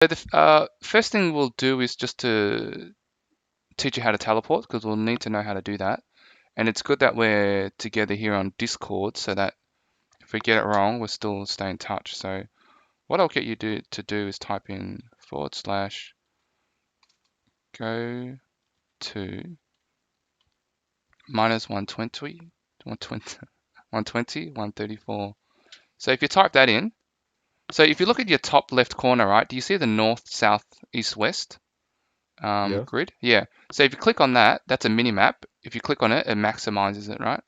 So the first thing we'll do is just to teach you how to teleport, because we'll need to know how to do that. And it's good that we're together here on Discord so that if we get it wrong, we'll still stay in touch. So what I'll get you to do is type in / go to minus 120, 120, 134. So if you type that in, so if you look at your top left corner, right, do you see the north, south, east, west Yeah. grid? Yeah. So if you click on that, that's a mini map. If you click on it, it maximizes it, right?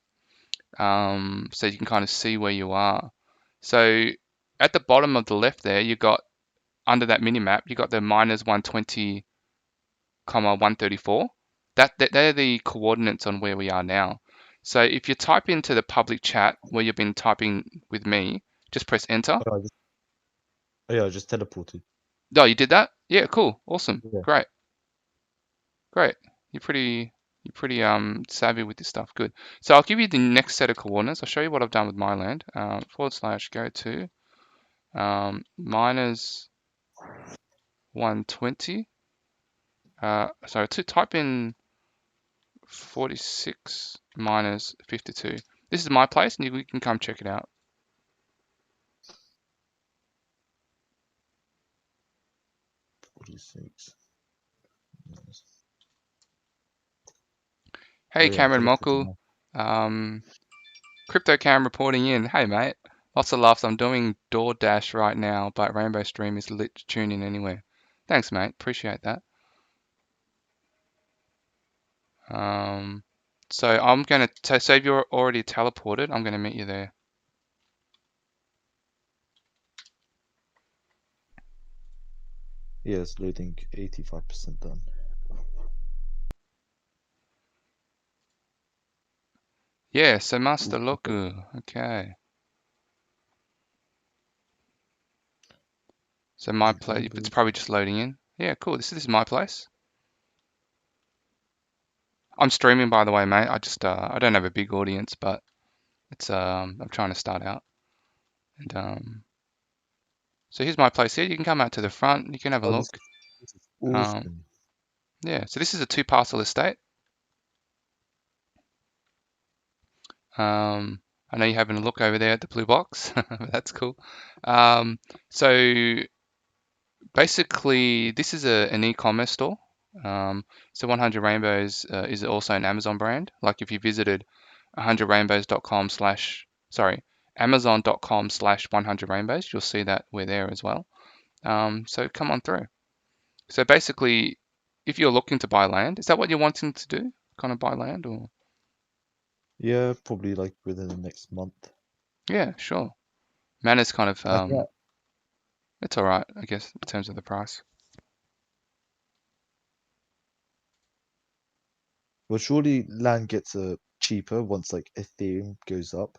So you can kind of see where you are. So at the bottom of the left there, you got under that mini map, you got the minus 120, 134. They're the coordinates on where we are now. So if you type into the public chat where you've been typing with me, just press enter. Oh, yeah, I just teleported. Oh, you did that? Yeah, cool, awesome, Yeah. great, great. You're pretty savvy with this stuff. Good. So I'll give you the next set of coordinates. I'll show you what I've done with my land. / go to minus 120. Sorry, to type in 46 minus 52. This is my place, and you can come check it out. 46. Oh Hey, yeah, I'm Cameron teleporting Mockle. now. Crypto Cam reporting in. Hey, mate. Lots of laughs. I'm doing DoorDash right now, but Rainbow Stream is lit to tune in anywhere. Thanks, mate. Appreciate that. Um, so I'm going to, so if you're already teleported, I'm going to meet you there. Yeah, it's loading 85% done. Yeah, so Ooh, Master okay. Loku. Okay. So my DeadHead place, it's Reveal. probably just loading in. Yeah, cool. This is my place. I'm streaming, by the way, mate. I don't have a big audience, but it's I'm trying to start out. And so here's my place here. You can come out to the front. You can have a Oh, look. this is Um, awesome. yeah. So this is a 2 parcel estate. I know you're having a look over there at the blue box. That's cool. So basically, this is an e-commerce store. So 100 Rainbows is also an Amazon brand. Like if you visited 100rainbows.com slash, sorry, amazon.com/ 100 rainbows, you'll see that we're there as well. So come on through. So basically, if you're looking to buy land, is that what you're wanting to do? Kind of buy land or? Yeah, probably like within the next month. Yeah, sure. Mana's kind of, Yeah. it's all right, I guess, in terms of the price. Well, surely land gets cheaper once like Ethereum goes up.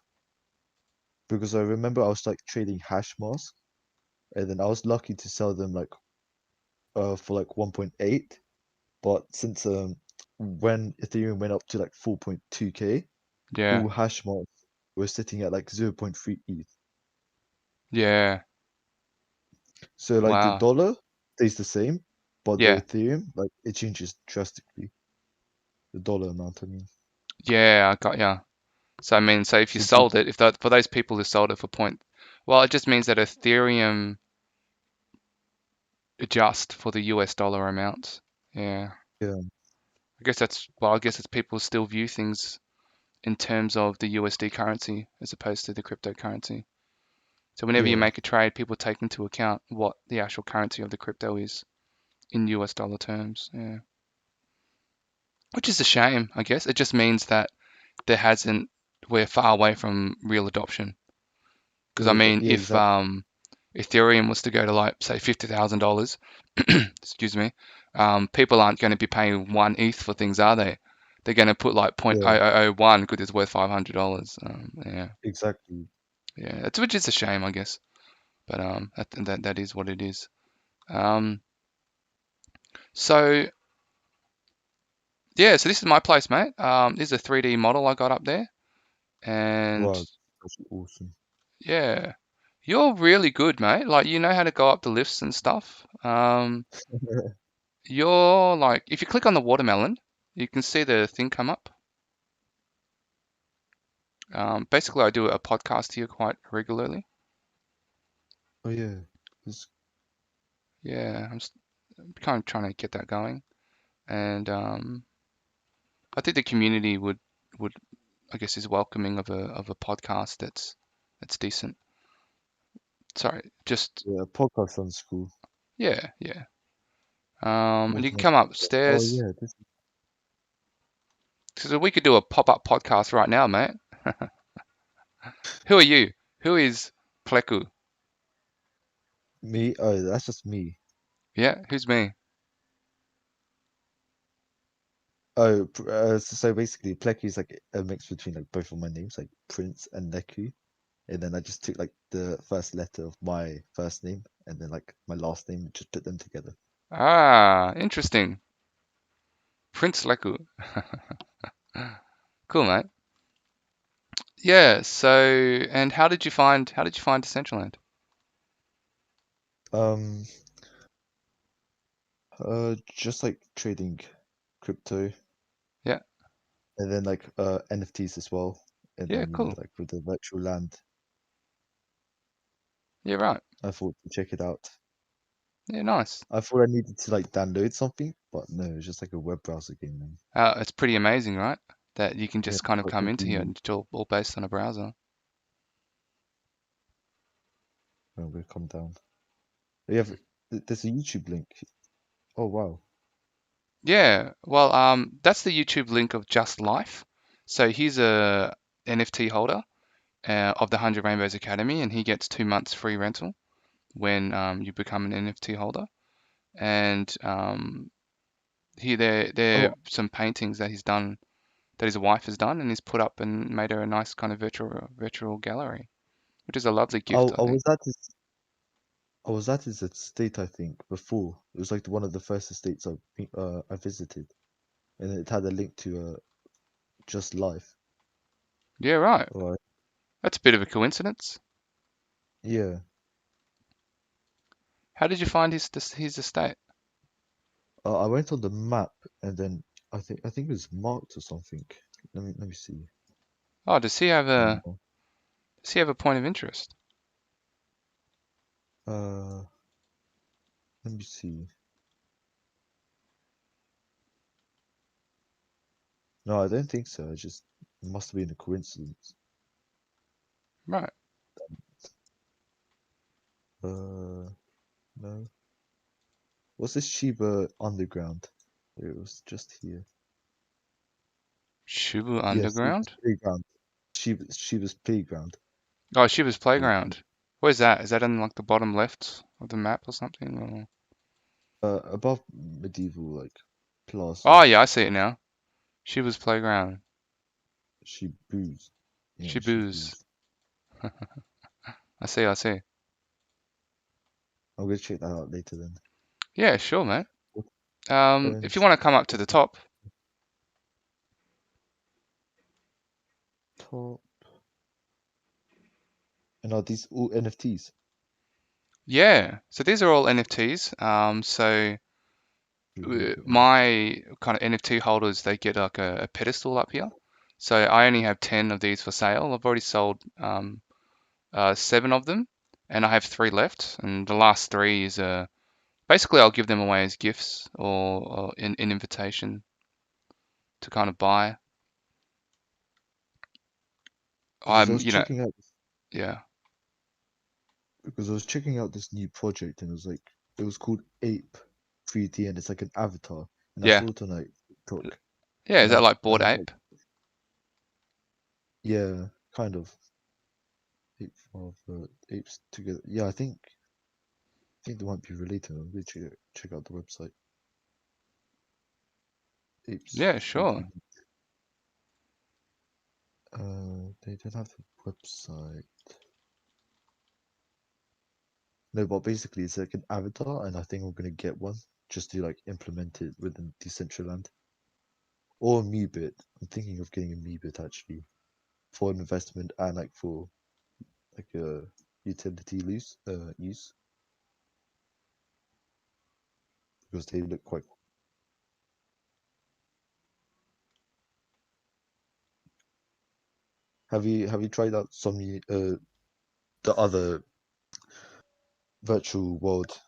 Because I remember I was like trading hash mask, and then I was lucky to sell them like for like 1.8. But since when Ethereum went up to like 4.2K, Yeah, all hash marks were sitting at like 0.3 ETH. yeah, So like the wow. dollar stays the same, but the Yeah, Ethereum like it changes drastically. The dollar amount, I mean. yeah, I got ya. So I mean, so if you So the sold it, if that for those people who sold it for point, well, it just means that Ethereum adjust for the US dollar amount. Yeah, yeah, I guess that's well, I guess it's people still view things in terms of the USD currency as opposed to the cryptocurrency. So whenever you yeah, make a trade, people take into account what the actual currency of the crypto is in US dollar terms. Yeah, which is a shame, I guess. It just means that there hasn't, we're far away from real adoption. Because I mean, yeah, if exactly. Ethereum was to go to like say $50,000, excuse me, people aren't going to be paying 1 ETH for things, are they? They're going to put like Yeah, 0.0001 because it's worth $500. Yeah, exactly. yeah, that's which is a shame, I guess. But that is what it is. Um, so yeah, so this is my place, mate. This is a 3D model I got up there, and Wow, that's awesome. yeah. You're really good, mate. Like you know how to go up the lifts and stuff. You're like if you click on the watermelon, you can see the thing come up. Basically, I do a podcast here quite regularly. Oh yeah. It's, Yeah, I'm kind of trying to get that going, and I think the community would I guess is welcoming of a podcast that's decent. Sorry, just yeah, podcast on school. yeah, yeah. And you can Watermelon come podcast. Oh upstairs. yeah, this So we could do a pop-up podcast right now, mate. Who are you? Who is Pleku? me. Oh, that's just me. Yeah, who's me? Oh, so basically, Plecky is like a mix between like both of my names, like Prince and Neku. And then I just took like the first letter of my first name and then like my last name, just put them together. Ah, interesting. Prince Leku. Cool, mate. Yeah, so and how did you find Decentraland? Um, just like trading crypto Yeah, and then like NFTs as well. And yeah, then cool. like with the virtual land, Yeah, right. I thought to check it out. Yeah, nice. I thought I needed to like download something, but no, it's just like a web browser game. And It's pretty amazing, right? That you can yeah, just kind of quite come into here convenient. and it's all based on a browser. I'm gonna come down. We have there's a YouTube link. Oh wow. Yeah, well, that's the YouTube link of Just Life. So he's a NFT holder of the 100 Rainbows Academy, and he gets 2 months free rental when you become an NFT holder. And there are Oh, some paintings that he's done, that his wife has done, and he's put up and made her a nice kind of virtual gallery, which is a lovely gift, I I think. was at his estate, I think, before. It was like one of the first estates I visited, and it had a link to Just Life. Yeah, right. Right. That's a bit of a coincidence. Yeah. How did you find his estate? I went on the map, and then I think it was marked or something. Let me see. Oh, Um, does he have a point of interest? uh, let me see. No, I don't think so. It must have been a coincidence. Right. No. What's this Shiba Underground? It was just here. Shibu Yeah, Shiba's Underground? Playground. Shiba's Playground. Oh, Shibu's It was, Playground. Where's that? Is that in like the bottom left of the map or something? Or... above medieval like Oh plaza. yeah, I see it now. Shibu's Playground. Shibu's. Yeah, Shibu's. Shibu's. I see, I see. I'm gonna check that out later then. Yeah, sure, mate. What If you owns want to come up to what's the the top, top? And are these all NFTs? yeah. So these are all NFTs. So Reveal. my kind of NFT holders, they get like a pedestal up here. So I only have 10 of these for sale. I've already sold 7 of them, and I have 3 left. And the last 3 is basically I'll give them away as gifts or in invitation to kind of buy. Because I I'm, was checking out yeah, this new project and it was called Ape 3D and it's like an avatar. And I yeah, saw it on like TikTok. yeah. Is And that like I Bored have like Ape? yeah, kind of apes together. Yeah, I think they might be related. I'm gonna check out the website. Apes Yeah, for sure. you. They don't have a website. No, but basically it's like an avatar, and I think I'm gonna get one just to like implement it within Decentraland or a Meebit. I'm thinking of getting a Meebit actually for an investment and like for like a utility use because they look quite. Have you tried out the other virtual world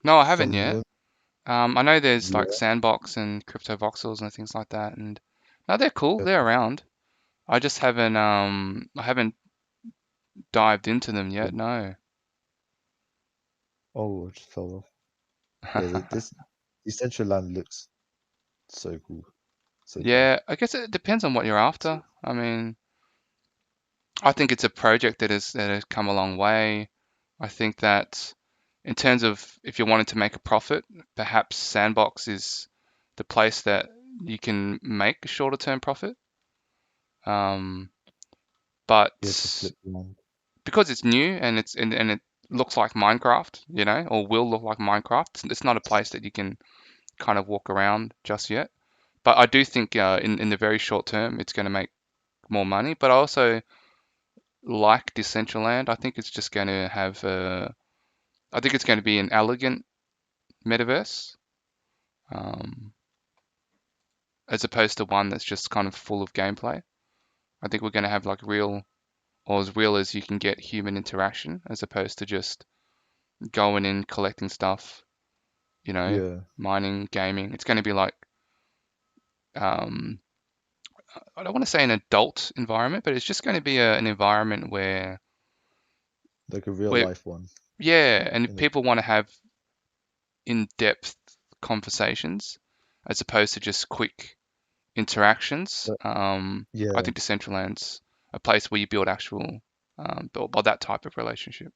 No, I haven't yet. Somnium? I know there's like Yeah. Sandbox and Crypto Voxels and things like that, and no, they're cool. Yeah. They're around. I just haven't dived into them yet. No. Oh, it just fell off. Yeah, this Decentraland looks so cool. So cool. Yeah, I guess it depends on what you're after. I mean, I think it's a project that has come a long way. I think that in terms of if you're wanting to make a profit, perhaps Sandbox is the place that you can make a shorter term profit. Um, Yeah, to but flip around. because it's new and it looks like Minecraft, or will look like Minecraft, it's not a place that you can kind of walk around just yet. But I do think in the very short term, it's going to make more money. But I also like Decentraland. I think it's just going to have I think it's going to be an elegant metaverse, um, as opposed to one that's just kind of full of gameplay. I think we're going to have like real, or as real as you can get, human interaction, as opposed to just going in, collecting stuff, Yeah, mining, gaming. It's going to be like, um, I don't want to say an adult environment, but it's just going to be an environment like a real where, life one. yeah, and if In people want to have in-depth conversations as opposed to just quick interactions. I Yeah, think Decentraland's a place where you build actual, build that type of relationship.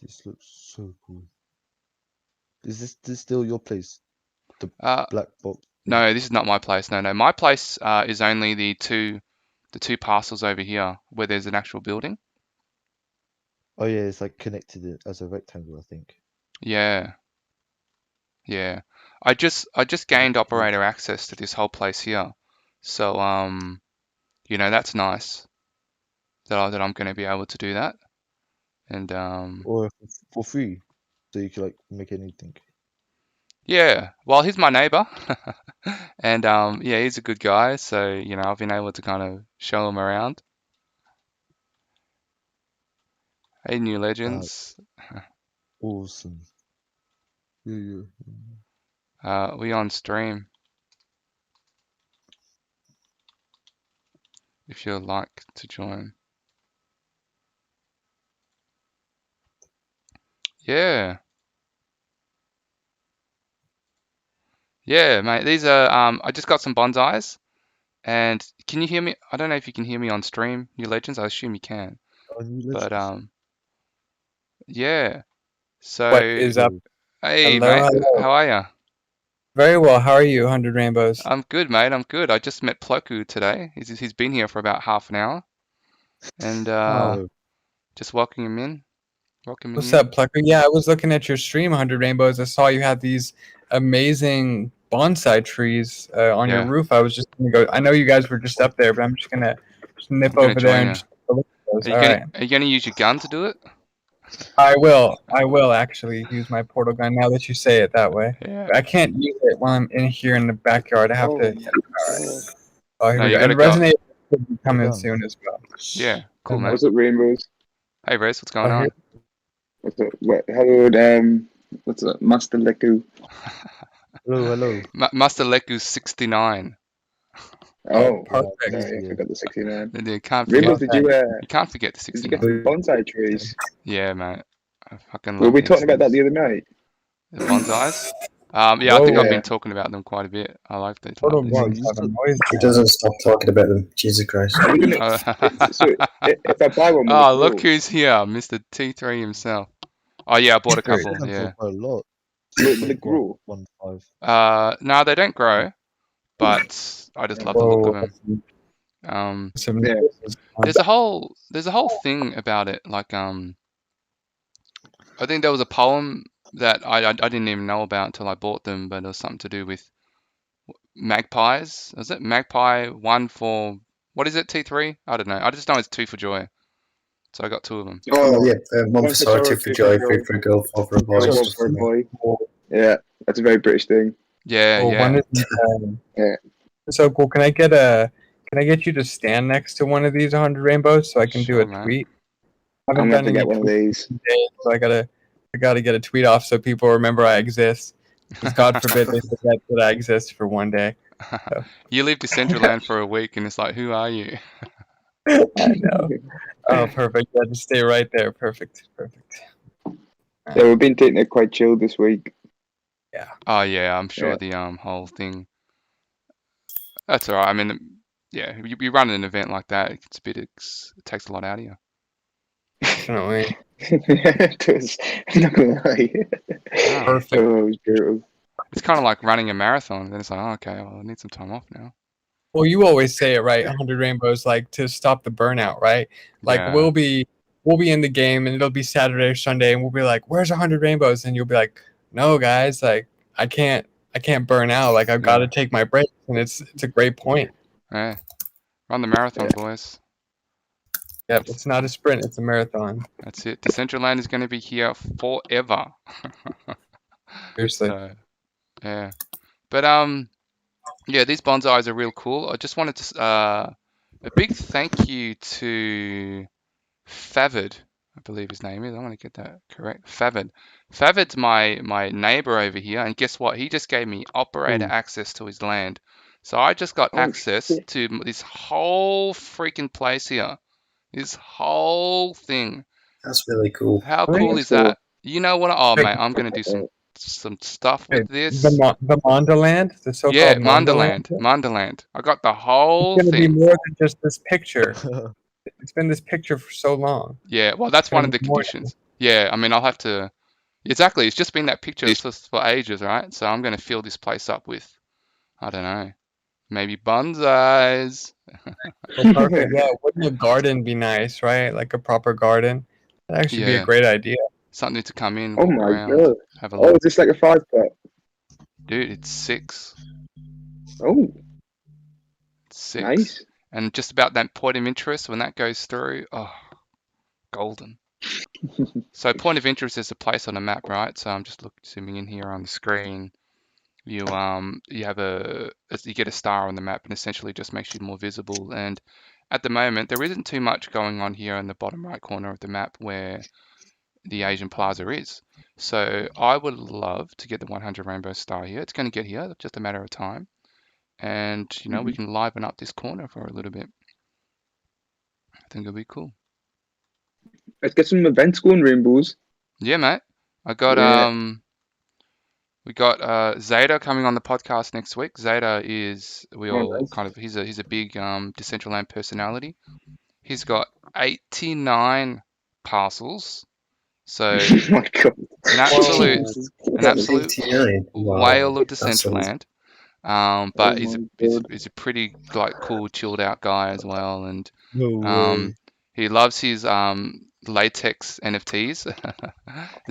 this looks so cool. Is this still your place? The Uh, black box thing? no, this is not my place. No, no, my place is only the two parcels over here where there's an actual building. Oh yeah, it's like connected it as a rectangle, I think. Yeah, yeah. I just gained operator access to this whole place here, so that's nice that I'm going to be able to do that. And Or for free, so you can like make anything. yeah, well, he's my neighbor, and yeah, he's a good guy. So I've been able to kind of show him around. Hey, new Uh, legends, awesome. Yeah, yeah. we on stream if you'd like to join. Yeah, yeah, mate. These are I just got some bonsais, and can you hear me? I don't know if you can hear me on stream, new legends. I assume you can, Oh, new but legends. yeah. What So is up? Yo, hey, Hello, mate, hello. how are you? Very well. How are you, 100 Rainbows? I'm good, mate. I'm good. I just met Ploku today. He's been here for about half an hour, and Oh, yo, just welcoming what's him. up, Plucker? Yeah, I was looking at your stream, 100 Rainbows. I saw you had these amazing bonsai trees on your Yeah, roof. I was just gonna go. I know you guys were just up there, but I'm just gonna nip I'm gonna over there join and you. just look at those. Are you All gonna right. are you gonna use your gun to do it? I will. I will actually use my portal gun now that you say it that way. Yeah. But I can't use it while I'm in here in the backyard. I have oh to. my All right. god, Oh, here No, we you go. And gotta go. Resonate will be the coming gun. soon as well. Yeah, cool, And mate. What's up, Rainbows? Hey, Rez, what's oh, going here. on? What's up? What? Hello, what's up, Master Leku? Hello, hello. Master Leku's 69. Oh, Oh, Yeah, perfect. sorry, I easier. forgot the 69. You can't Rainbows, forget. Love that. You can't forget the did you get 69. some bonsai trees? Yeah, mate. I fucking Were love we these talking about that things. the other night? The bonsais. Yeah, I think I've Whoa. been Yeah. talking about them quite a bit. I love Portal these Wow, guns you things. have a still noise He now. doesn't stop talking about them. Jesus Christ. Are we gonna? Oh, So if I buy one, will it oh, look grow? who's here, Mr. T3 himself. Oh yeah, I bought a you couple. still have Yeah. quite a lot. Will it 6.1, grow? 1.5. No, they don't grow, but I just love the look of Whoa. them. Um, Some Yeah. noises. there's a whole thing about it. Like I think there was a poem that I didn't even know about until I bought them, but it was something to do with magpies. Was it magpie 141 What is it, T3? I don't know. I just know it's 2 for joy. So I got 2 of them. Oh, yeah. One One for for Sorrow, sorrow, 2 for joy, 3 for a girl, 4 for a boy. One Stuff for a like that. boy. Yeah, that's a very British thing. Yeah, Oh, yeah. one of these, Yeah. so cool. Can I get you to stand next to one of these 100 rainbows so I can do Sure, a man. tweet? I'm Haven't going to done get any one of tweets these. today, so I gotta get a tweet off so people remember I exist. Because God forbid they forget that I exist for one day. You leave Decentraland for a week and it's like, who are you? I know. Oh, perfect. Yeah, just stay right there. Perfect. Yeah, we've been taking it quite chill this week. Oh yeah, I'm sure Yeah. the whole thing. That's all right. I mean, yeah, you run an event like that, it's a bit it takes a lot out of you. Definitely. It does. I'm not going to lie. Ah, Perfect. Oh, it was brutal. it's kind of like running a marathon. Then it's like, oh, okay, well, I need some time off now. Well, you always say it right. 100 rainbows, like to stop the burnout, right? Like Yeah. we'll be in the game, and it'll be Saturday or Sunday, and we'll be like, "Where's 100 rainbows?" And you'll be like, "No, guys, like I can't burn out. Like I've got to Yeah. take my break." And it's a great point. Yeah. Run the marathon, boys. Yeah, it's not a sprint; it's a marathon. That's it. Decentraland is going to be here forever. Seriously. So, yeah. But yeah, these bonsais are real cool. I just wanted to a big thank you to Favid, I believe his name is. I want to get that correct. Favid. Favid's my neighbor over here, and guess what? He just gave me operator Ooh. access to his land. So I just got Oh, access shit. to this whole freaking place here. This whole thing. That's really cool. How Really? cool That's is cool. that? You know what? Oh, Wait, mate, I'm gonna do some stuff wait, with this. the Mondaland, the Yeah, so-called Mondaland. Mondaland. I got the whole It's gonna be thing. more than just this picture. It's been this picture for so long. Yeah, well, that's It's one gonna of the be more. conditions. Yeah, I mean, I'll have to. Exactly, it's just been that picture for ages, right? So I'm gonna fill this place up with, I don't know, maybe bonsais. Oh, perfect. Yeah, wouldn't a garden be nice, right? Like a proper garden. That'd actually be a Yeah, great idea. something to come in, Oh walk my around, god. have a Oh, is look. this like a 5-pot? Dude, it's 6. Oh, 6. nice. And just about that point of interest, when that goes through, oh, golden. So point of interest is a place on a map, right? So I'm just zooming in here on the screen. You have you get a star on the map, and essentially just makes you more visible. And at the moment, there isn't too much going on here in the bottom right corner of the map where the Asian Plaza is. So I would love to get the 100 rainbow star here. It's going to get here, just a matter of time. And we can liven up this corner for a little bit. I think it'll be cool. Let's get some events going, Rainbows. Yeah, mate. I got Yeah. we got Zeta coming on the podcast next week. Zeta is Nice. he's a big Decentraland personality. He's got 89 parcels. So Oh my god. an absolute Jesus. an absolute 89. Wow. whale of That sounds Decentraland. Oh But my god. he's a pretty cool, chilled out guy as well, and No um way. he loves his latex NFTs,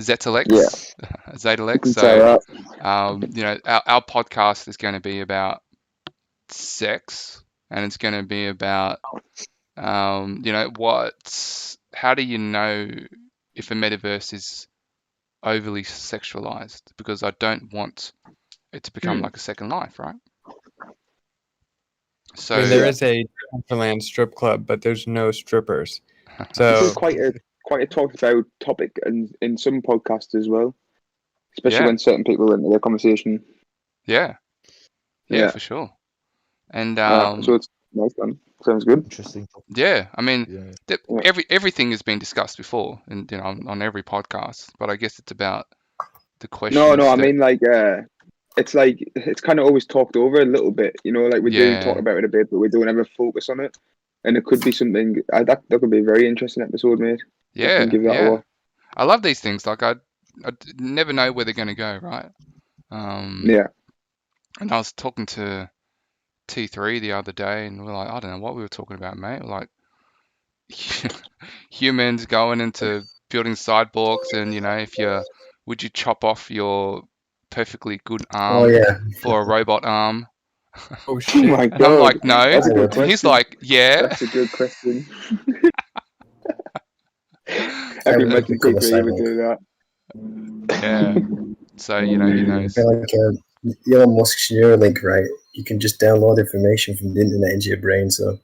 Zetalex, Yeah. You Zetalex. can So tell that. our podcast is going to be about sex, and it's going to be about how do you know if a metaverse is overly sexualized? Because I don't want it to become like a second life, right? I mean, So there is a Decentraland strip club, but there's no strippers. This So is quite a talked about topic in some podcasts as well, especially yeah, when certain people enter the conversation. yeah, Yeah. for sure. And So it's nice then. Sounds good. Interesting topic. yeah, I mean, Yeah. Yeah. everything has been discussed before, and on every podcast. But I guess it's about the No, questions I that mean it's kind of always talked over a little bit, like we do talk yeah, about it a bit, but we don't ever focus on it. And it could be something that could be a very interesting episode, mate. Definitely give that a watch. I love these things. Like I never know where they're going to go, right? Yeah. And I was talking to T3 the other day, and we're like, I don't know what we were talking about, mate. We're like humans going into building sidewalks, and would you chop off your perfectly good Oh, arm yeah. for a robot arm? Oh Oh shit! my And I'm god. like, no. That's a good And he's question. like, yeah. That's a good question. I I can would imagine become a T3 would cyborg. do that. Yeah. So, you know, who I knows? feel like Elon Musk's Neuralink, right? You can just download information from the internet into your brain. So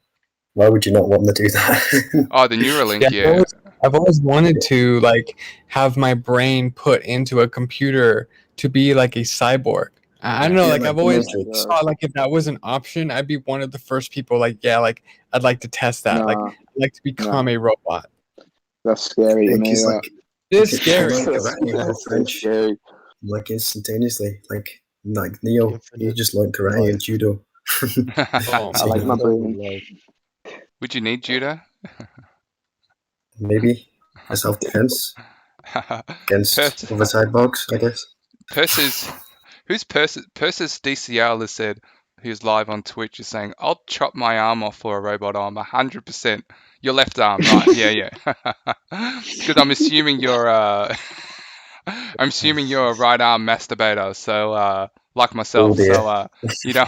why would you not want to do that? Oh, the Neuralink, Yeah, yeah. I've always wanted to like have my brain put into a computer to be like a cyborg. I don't know, Yeah, like like I've the always Matrix. thought like if that was an option, I'd be one of the first people. Like, yeah, like I'd like to test that. Like, Nah, I'd like to become a robot. that's scary to Like, me. it's That. like It is you can scary. learn That's, karate or that's so French scary. like instantaneously. Like Neo, you Infinite just learn karate and life. judo. Oh, I like my Infinite brain. life. Would you need judo? Maybe for self-defense against Pers- other cyborgs, I guess. Who's Persis DCL has said, who's live on Twitch, is saying, I'll chop my arm off for a robot arm, 100%. Your left arm, right? Yeah. Because I'm assuming you're a right arm masturbator, so like myself, Oh dear. so you know,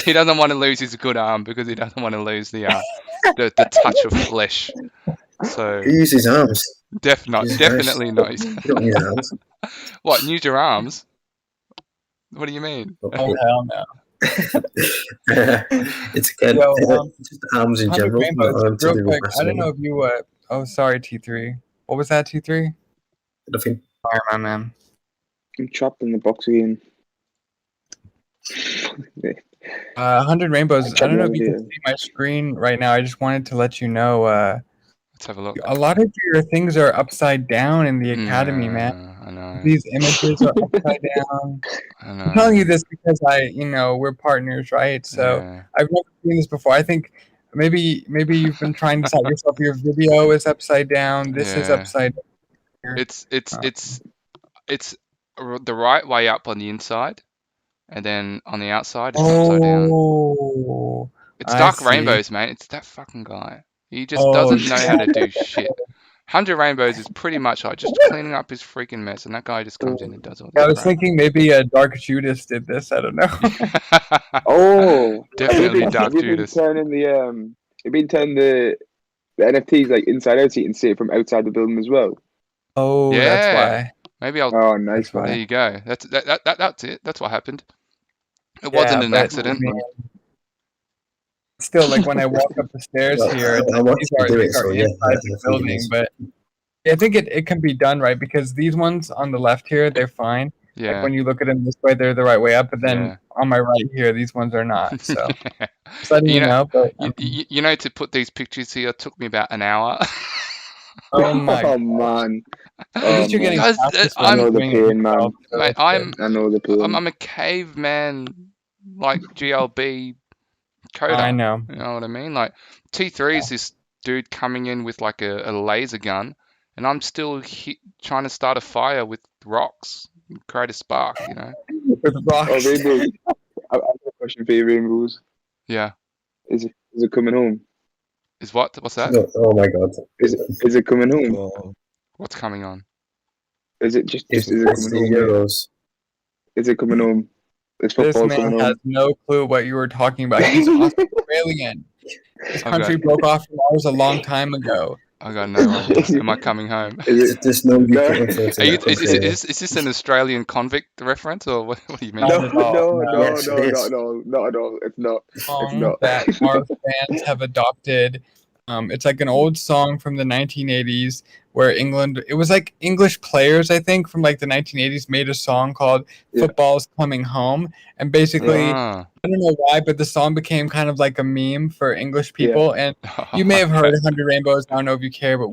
he doesn't want to lose his good arm because he doesn't want to lose the touch of flesh. So Who uses arms? Jesus definitely not. You don't use arms. What? Use your arms? What do you mean? oh hell no. It's again Yo, just arms in 100 general, rainbows. not to Real do with quick, I don't know masturbating. if you. Oh, sorry, T3. What was that, T3? Nothing. Sorry, my man. I'm trapped in the box again. 100 rainbows. I don't know if you can Technology. see my screen right now. I just wanted to let you know. Let's have a look. A lot of your things are upside down in the academy, man. Yeah, I know. These images are upside down. I know. I'm telling you this because we're partners, right? So Yeah. I've never seen this before. I think maybe you've been trying to set yourself. Your video is upside down. This is Yeah. upside down. It's Uh, the right way up on the inside, and then on the outside it's upside down. Oh, It's I Dark see. Rainbows, mate. It's that fucking guy. He just Oh, doesn't know how to do shit. 100 Rainbows is pretty much like just cleaning up his freaking mess, and that guy just comes in and does all I this was crap. thinking maybe Dark Judas did this. I don't know. Oh, Definitely Dark have you been Judas. turning the NFTs like inside out so you can see it from outside the building as well? Oh, Yeah. that's why. Maybe I'll. Oh, nice That's why. There man. you go. That's it. That's what happened. It Yeah, wasn't an but, accident. I mean, still, like when I walk up the stairs Well, here, it's I like, want these to are do it, these are so yeah, inside I the think it building, is. but I think it can be done right because these ones on the left here, they're fine. Like Yeah. when you look at them this way, they're the right way up, but then Yeah. on my right here, these ones are not. So just letting you know. But You know, to put these pictures here took me about an hour. oh my, Oh man. at Oh least you're getting Guys, practice I when know you're the doing it pain, man. yourself. So Mate, that's good. I know the pain. I'm a caveman, like GLB I coder. know. You know what I mean? Like T3 is this dude coming in with like a laser gun, and I'm still trying to start a fire with rocks, and create a spark. You know? With rocks. Oh, Rainbows. I've got a question for you, Rainbows. Yeah. Is it coming home? Is what? What's that? No, oh my god. Is it coming home? Oh, What's coming on? Is it just It's is it it's coming the home? Mate? Euros. Is it coming home? Is This football man coming has home? no clue what you were talking about. He's Australian. This Okay. country broke off from ours a long time ago. I got no idea. Am I coming home? There's no No. UK influence in Are you, that country. is this an Australian convict reference, or what do you mean? Not No, at all. no, No. no, Yes, no, it not is. at all. Not at all. It's not. It's Song not. that our fans have adopted. It's like an old song from the 1980s where England, it was like English players, I think, from like the 1980s made a song called Yeah. Football's Coming Home. And basically, Ah. I don't know why, but the song became kind of like a meme for English people. And Oh, you may have heard 100 Rainbows. I don't know if you care, but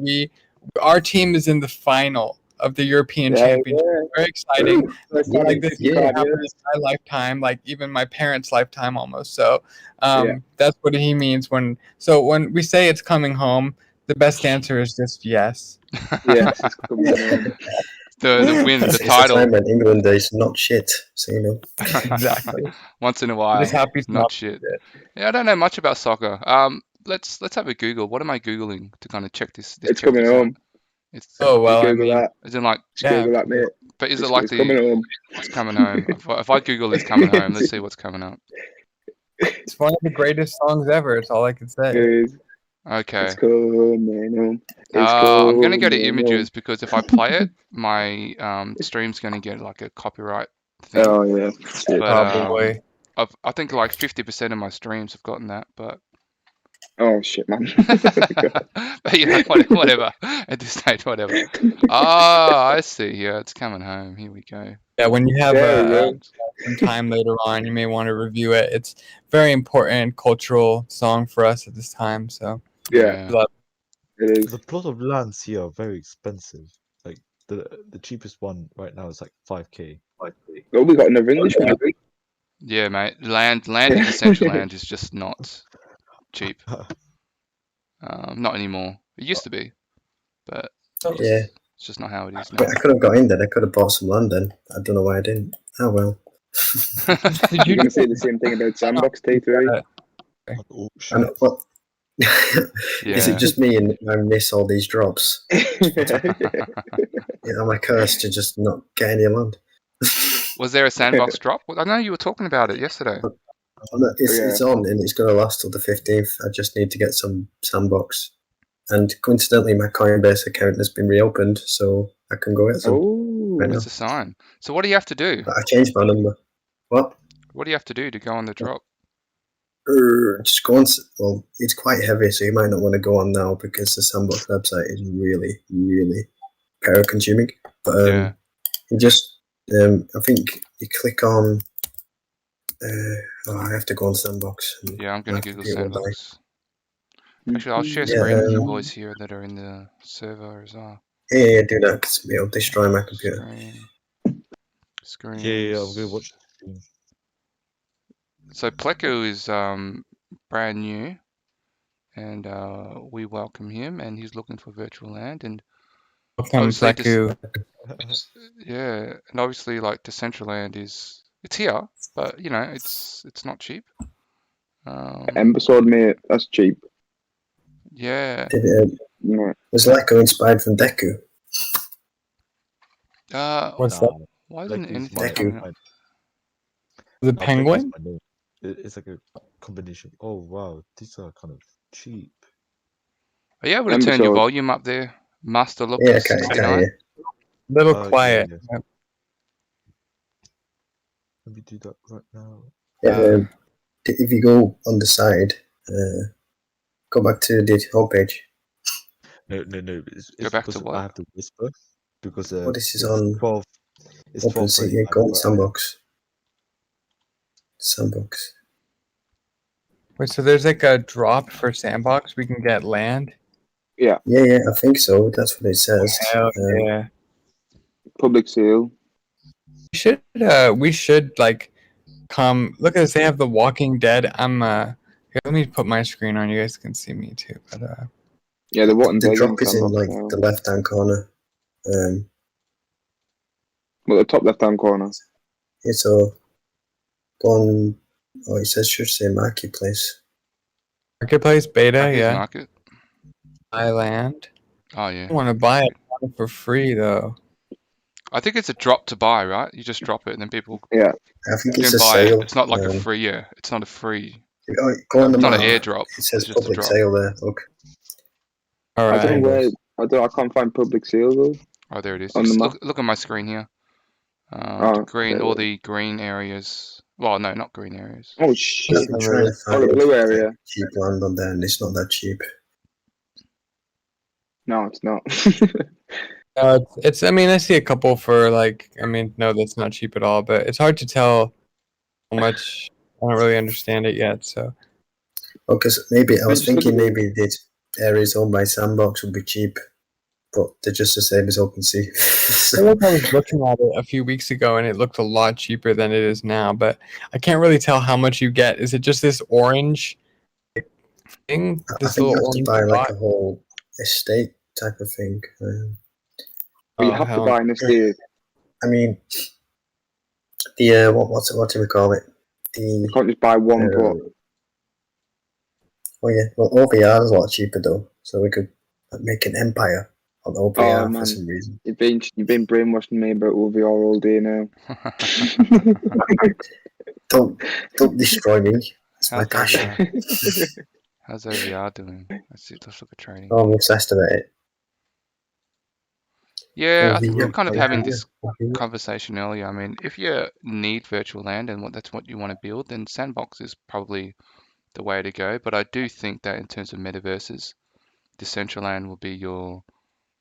our team is in the final of the European Yeah, Championship. yeah. Very exciting. First Yeah, time Like this you even can't hear happened in my lifetime, like even my parents' lifetime almost. So Yeah. that's what he means when we say it's coming home, the best answer is just yes. Yes, it's coming home. the win, the It's a title. time when England is not shit, so you know. Exactly. Once in a I'm while, just happy to not shit. it. Yeah, I don't know much about soccer. Let's have a Google. What am I googling to kind of check this? It's check coming this out? home. It's Oh well, I Google mean, that. as in like, Just Google that, mate. but is It's, it like it's coming home. it's coming home? If I Google it's coming home, let's see what's coming up. It's one of the greatest songs ever. It's all I can say. It's Okay. coming home. It's I'm gonna go to coming images home. because if I play it, my stream's gonna get like a copyright thing. Oh yeah. Shit. But Probably. I think like 50% of my streams have gotten that, but Oh shit, man. but you know, whatever. At this stage, whatever. Ah, I see. Yeah, it's coming home. Here we go. Yeah, when you have There we go. some time later on, you may want to review it. It's very important cultural song for us at this time. So Yeah, it is. The plot of lands here are very expensive. Like the cheapest one right now is like 5k. Oh, we got another English one. Yeah, mate. Land in Decentraland is just not cheap. Not anymore. It used to be, but Yeah. it's just not how it is now. But I could have got in there. I could have bought some land then. I don't know why I didn't. Oh well. did You're gonna say the same thing about Sandbox T3? Oh, And shit. what? Yeah. Is it just me and I miss all these drops? Yeah. Am I cursed to just not get any land? Was there a sandbox drop? Well, I know you were talking about it yesterday. It's on and it's going to last till the 15th. I just need to get some sandbox. And coincidentally, my Coinbase account has been reopened, so I can go get some. Oh, Right now. That's a sign. So what do you have to do? But I changed my number. What? What do you have to do to go on the drop? Just go on. Well, it's quite heavy, so you might not want to go on now because the sandbox website is really, really power consuming. But Yeah. you just, I think you click on. I have to go on sandbox. Yeah, I'm gonna my Google computer will die. sandbox. Actually, I'll share Yeah, screen with you boys here that are in the server as well. Yeah, do that because it'll destroy my computer. Screen. Yeah, I'm gonna watch the stream. So Pleco is brand new, and we welcome him, and he's looking for virtual land, and Welcome, obviously Pleku. yeah, and obviously like Decentraland it's here, but you know it's not cheap. Embersword, mate. That's cheap. Yeah. Yeah. Was Lacko inspired from Deku? What's that? Why isn't Like, anything Deku. coming up? The penguin? It's like a combination. Oh wow, these are kind of cheap. Are you able to turn your Embersword. volume up there? Master look Yeah, to okay, 69. yeah. Little Yeah, quiet. yeah. Let me do that right now. Yeah, if you go on the side, go back to the homepage. No. It's Go back to because what? I have to whisper because What this is it's on 12. It's Open 12:30. Sea, go on Sandbox. Sandbox. Wait, so there's like a drop for sandbox. We can get land. Yeah, I think so. That's what it says. Hell yeah. Public sale. We should like come look at this. They have The Walking Dead. Here, let me put my screen on. You guys can see me too. But Yeah, the Walking The Dead drop is in Sandbox like now. the left-hand corner. Well, the top left-hand corner. It's a go on. Oh, it says should say Marketplace. Marketplace beta, Back into yeah. market. Buy land. Oh yeah. I want to buy it for free though. I think it's a drop to buy, right? You just drop it and then people Yeah. I think can it's a buy sale. it. It's not like a free. Yeah, it's not a free. Go on the It's not an map. airdrop. It says It's just a public drop. sale there. Look. All I don't know right. where. I can't find public sale though. Oh, there it is. On the Just map. look at my screen here. Oh, The green, there all it the green areas. Well, no, not green areas. Oh shit! I'm trying to Oh, the find blue area. cheap land on there, and it's not that cheap. No, it's not. It's. I mean, I see a couple for like. I mean, no, that's not cheap at all. But it's hard to tell how much. I don't really understand it yet. So. Oh, because maybe I was just look thinking at maybe the areas owned by Sandbox would be cheap, but they're just the same as OpenSea. I feel like I was looking at it a few weeks ago and it looked a lot cheaper than it is now, but I can't really tell how much you get. Is it just this orange thing? I This think you little have to orange buy like dot? a whole estate type of thing. But you Oh, have to hell. buy an estate. I mean, the what do we call it? You The can't just buy one plot. oh yeah, well OVR is a lot cheaper though, so we could make an empire on OVR man. for some reason. You've been brainwashing me about OVR all day now. Don't destroy me. It's my How's passion. OVR? How's OVR doing? Let's look at trading. Oh, I'm obsessed with it. Yeah, I think we were OVR, kind of having this OVR. conversation earlier. I mean, if you need virtual land and that's what you want to build, then Sandbox is probably the way to go. But I do think that in terms of metaverses, Decentraland will be your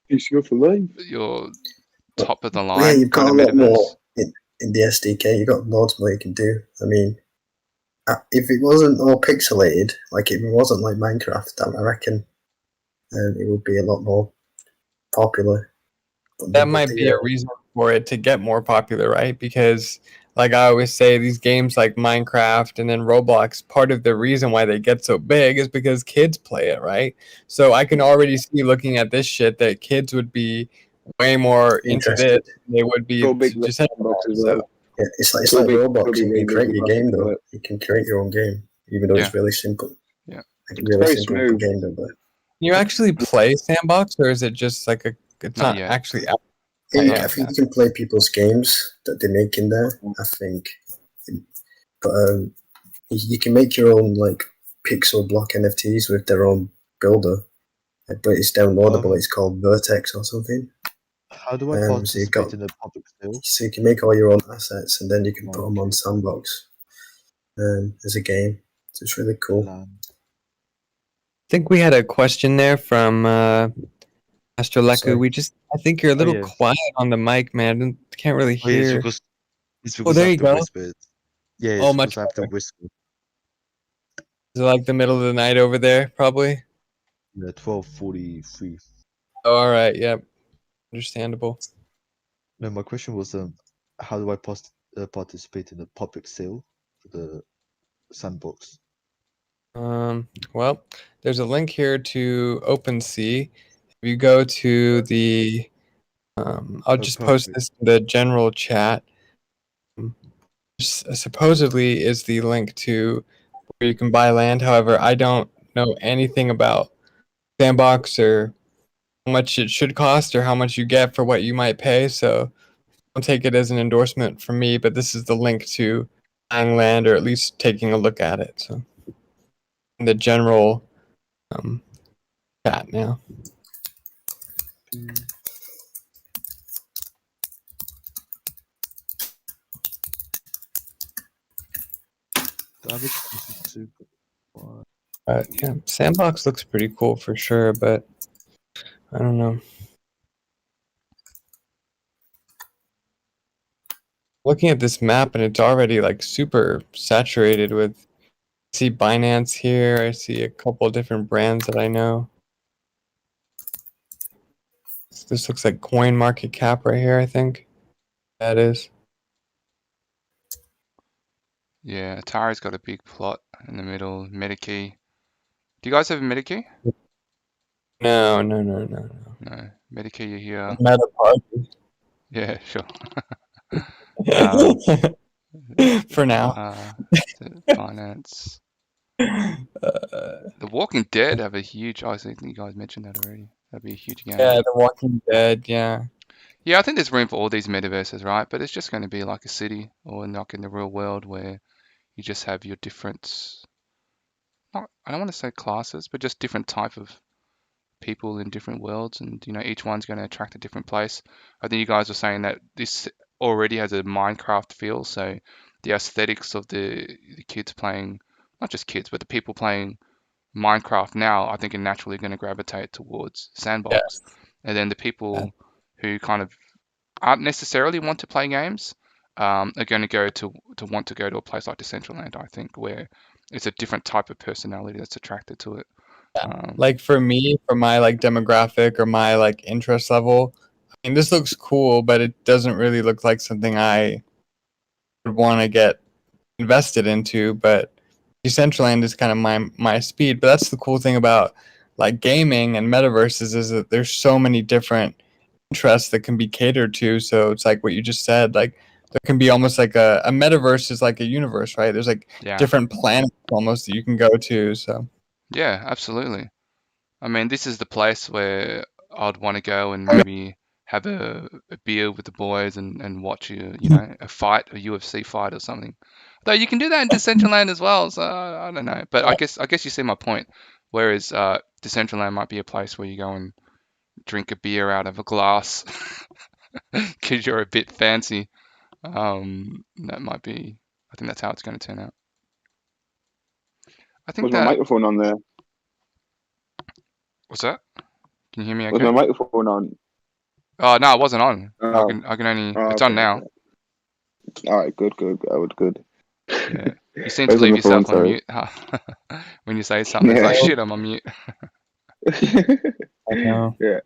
for life. your top of the Well, yeah, line you've got kind a of lot more metaverse. in the SDK. You've got loads more you can do. I mean, if it wasn't all pixelated, like if it wasn't like Minecraft, I reckon it would be a lot more popular. That might be a reason for it to get more popular, right? Because, like I always say, these games like Minecraft and then Roblox, part of the reason why they get so big is because kids play it, right? So I can already see, looking at this shit, that kids would be way more into this interested. than they would be So big to just Sandbox as well. Yeah, it's like So big- Roblox. so big You can windows create your across game the though. board. You can create your own game, even though it's really simple. Yeah. Like It's really very simple smooth. game builder. you actually play Sandbox, or is it just like it's Not not yet. actually Not Yeah, yet, I think no. you can play people's games that they make in there. I think, but you can make your own like pixel block NFTs with their own builder, but it's downloadable. It's called Vertex or something. How do I So participate in the public sale? So you can make all your own assets, and then you can put them on Sandbox as a game. So it's really cool. I think we had a question there from Astro Sorry. Leku. I think you're a little yeah. quiet on the mic, man. Can't really Oh, yeah, hear. it's because Oh, there I you have to go. whisper. Yeah, Oh, it's much because I have to better. whisper. Is it like the middle of the night over there, probably? Yeah, 12:43. Oh, all right. Yep. Understandable. No, my question was how do I participate in the public sale for the Sandbox? Well, there's a link here to OpenSea. If you go to the, I'll just post perfect. this in the general chat. Supposedly is the link to where you can buy land. However, I don't know anything about Sandbox or how much it should cost or how much you get for what you might pay. So don't take it as an endorsement from me, but this is the link to buying land or at least taking a look at it. So in the general chat now. Yeah, Sandbox looks pretty cool for sure, but I don't know. Looking at this map and it's already like super saturated with. I see Binance here. I see a couple of different brands that I know. This looks like Coin Market Cap right here, I think. That is. Yeah, Atari's got a big plot in the middle. Medikey. Do you guys have a Medikey? No. No. Medikey, you're here. Meta Party. Yeah, sure. For now. Finance. The Walking Dead have a huge. I think you guys mentioned that already. That'd be a huge game. Yeah, The Walking Dead. Yeah. Yeah, I think there's room for all these metaverses, right? But it's just going to be like a city or like in the real world where you just have your different. I don't want to say classes, but just different type of people in different worlds, and each one's going to attract a different place. I think you guys were saying that this already has a Minecraft feel, so the aesthetics of the kids playing, not just kids, but the people playing Minecraft now, I think are naturally going to gravitate towards Sandbox. Yes. And then the people who kind of aren't necessarily want to play games are going to go to want to go to a place like Decentraland, I think, where it's a different type of personality that's attracted to it. Like for me, for my like demographic or my like interest level, I mean, this looks cool, but it doesn't really look like something I would want to get invested into. But Decentraland is kind of my speed. But that's the cool thing about like gaming and metaverses is that there's so many different interests that can be catered to. So it's like what you just said, like there can be almost like a metaverse is like a universe, right? There's like different planets almost that you can go to. So yeah, absolutely. I mean, this is the place where I'd want to go and maybe have a beer with the boys and watch a fight, a UFC fight or something. Though you can do that in Decentraland as well, so I don't know. But I guess you see my point. Whereas Decentraland might be a place where you go and drink a beer out of a glass because you're a bit fancy. That might be. I think that's how it's going to turn out. I think Was my microphone on there? What's that? Can you hear me okay? Was my microphone on? Oh no, it wasn't on. Oh. I can only. Oh, it's okay, on now. okay. All right, good. Good. Yeah. You seem to leave yourself on mute when you say something. It's like shit, I'm on mute. I know. Yeah.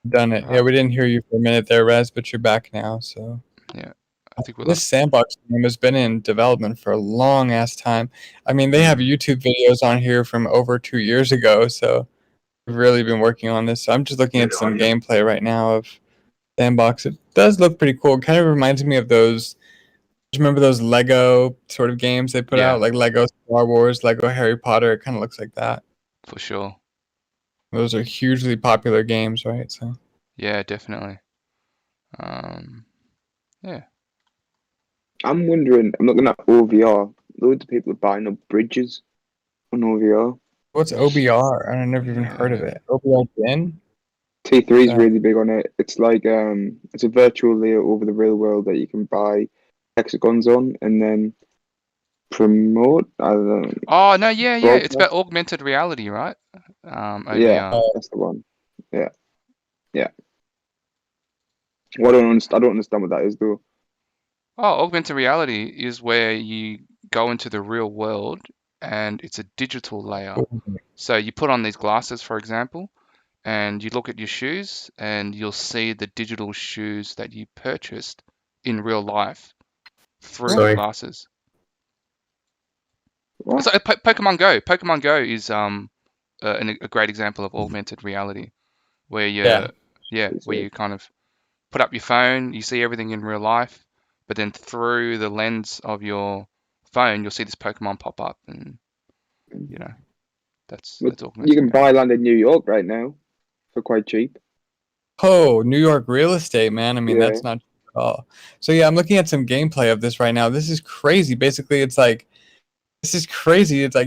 Done it. Yeah, we didn't hear you for a minute there, Rez, but you're back now. So yeah, I think this sandbox game has been in development for a long ass time. I mean, they have YouTube videos on here from over 2 years ago, so we've really been working on this. So I'm just looking at some gameplay right now of sandbox. It does look pretty cool. It kind of reminds me of those. Remember those Lego sort of games they put out, like Lego Star Wars, Lego Harry Potter? It kind of looks like that. For sure. Those are hugely popular games, right? So. Yeah, definitely. Yeah. I'm wondering. I'm looking at OVR. Loads of people are buying up bridges on OVR. What's OBR? I've never even heard of it. OBR Gen? T3 is really big on it. It's like it's a virtual layer over the real world that you can buy hexagons on and then promote. I don't know. Oh no, yeah. It's about augmented reality, right? OVR. Yeah, that's the one. Yeah. Well, I don't understand what that is though. Oh, augmented reality is where you go into the real world and it's a digital layer. So you put on these glasses, for example, and you look at your shoes and you'll see the digital shoes that you purchased in real life through the glasses. What? So Pokemon Go. Pokemon Go is a great example of augmented reality, where you kind of put up your phone, you see everything in real life, but then through the lens of your phone, you'll see this Pokemon pop up, and that's augmented. You can buy land in New York right now for quite cheap. Oh, New York real estate, man. I mean, that's not cheap at all. So yeah, I'm looking at some gameplay of this right now. This is crazy. Basically, it's like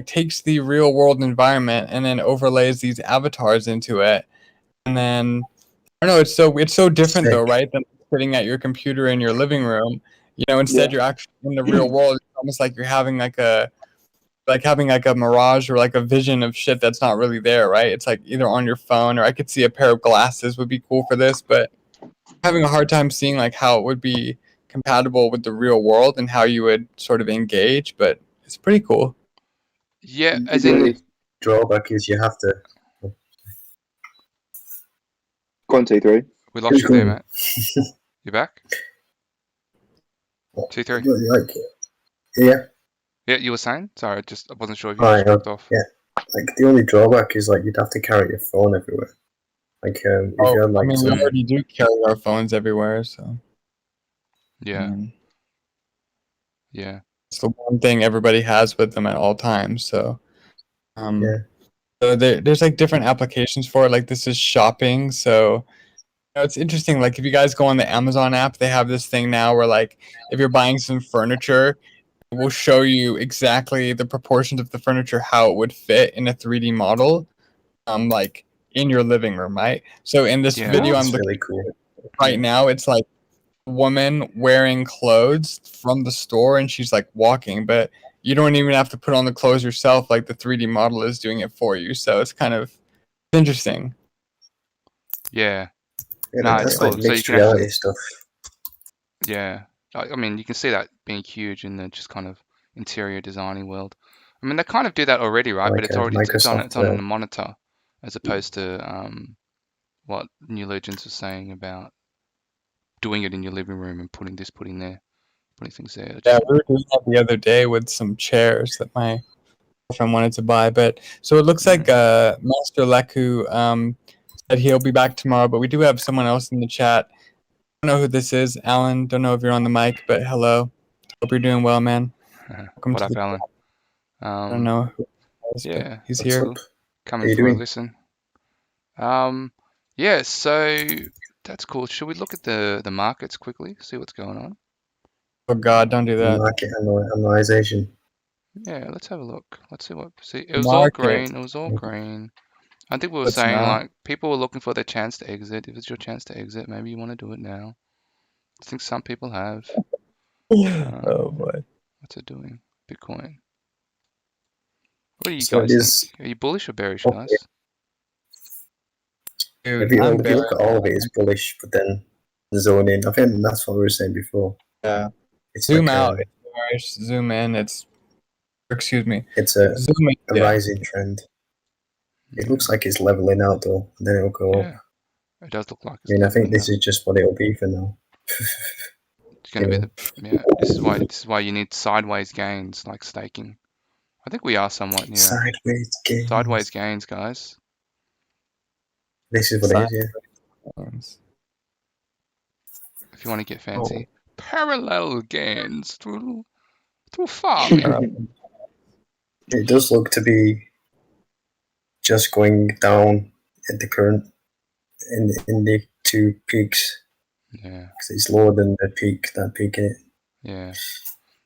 takes the real world environment and then overlays these avatars into it, and then I don't know. It's so different though, right? Than sitting at your computer in your living room. Instead you're actually in the real world. It's almost like you're having having a mirage or like a vision of shit that's not really there, right? It's like either on your phone or I could see a pair of glasses would be cool for this, but I'm having a hard time seeing like how it would be compatible with the real world and how you would sort of engage, but it's pretty cool. Yeah, as in the drawback is you have to. Go on, T3. We lost you there, Matt. You back? T3. Yeah. Yeah, you were saying? Sorry, I wasn't sure if you just dropped off. Yeah. Like the only drawback is like you'd have to carry your phone everywhere. Like if you're like we already do carry our phones everywhere, so. Yeah. Yeah. It's the one thing everybody has with them at all times. So, so there's like different applications for it. Like this is shopping. So, it's interesting. Like if you guys go on the Amazon app, they have this thing now where like if you're buying some furniture, it will show you exactly the proportions of the furniture, how it would fit in a 3D model, like in your living room, right? So in this video I'm looking at right now, it's like woman wearing clothes from the store and she's like walking, but you don't even have to put on the clothes yourself, like the 3D model is doing it for you. So it's kind of interesting. Yeah. It's cool. Like mixed reality stuff. Yeah. I mean, you can see that being huge in the just kind of interior designing world. I mean, they kind of do that already, right? But it's already it's on the monitor, as opposed to what New Legends was saying about doing it in your living room and putting there, putting things there. Yeah, we were doing that the other day with some chairs that my girlfriend wanted to buy. But so it looks like Master Leku said he'll be back tomorrow, but we do have someone else in the chat. I don't know who this is, Alan. Don't know if you're on the mic, but hello. Hope you're doing well, man. What up, Alan? I don't know who is, but he's here. Coming for a listen. Yeah, so That's cool. Should we look at the markets quickly? See what's going on? Oh God, don't do that. Market analyzation. Yeah, let's have a look. Let's see what. See, it was all Market. green. It was all green. I think we were It's saying not. like people were looking for their chance to exit. If it's your chance to exit, maybe you want to do it now. I think some people have. Oh boy. What's it doing? Bitcoin. What do you So it guys is. think? Are you bullish or bearish, Okay. guys? Dude, If you I'm look at all of it, it's bullish, but then the zone in. I think that's what we were saying before. Yeah. It's Zoom like out, it's bearish. Zoom in, it's. Excuse me. it's a Zoom in. a Yeah. rising trend. It looks like it's leveling out though, and then it'll go up. Yeah, it does look like I it's mean, I think leveling this out. is just what it'll be for now. It's going to you be know. the this is why you need sideways gains like staking. I think we are somewhat near Sideways gains. sideways gains, guys. This is what it is, yeah. If you want to get Oh. fancy, parallel gains through farming. It does look to be just going down at the current in the two peaks. Yeah, Because it's lower than that peak in it. yeah.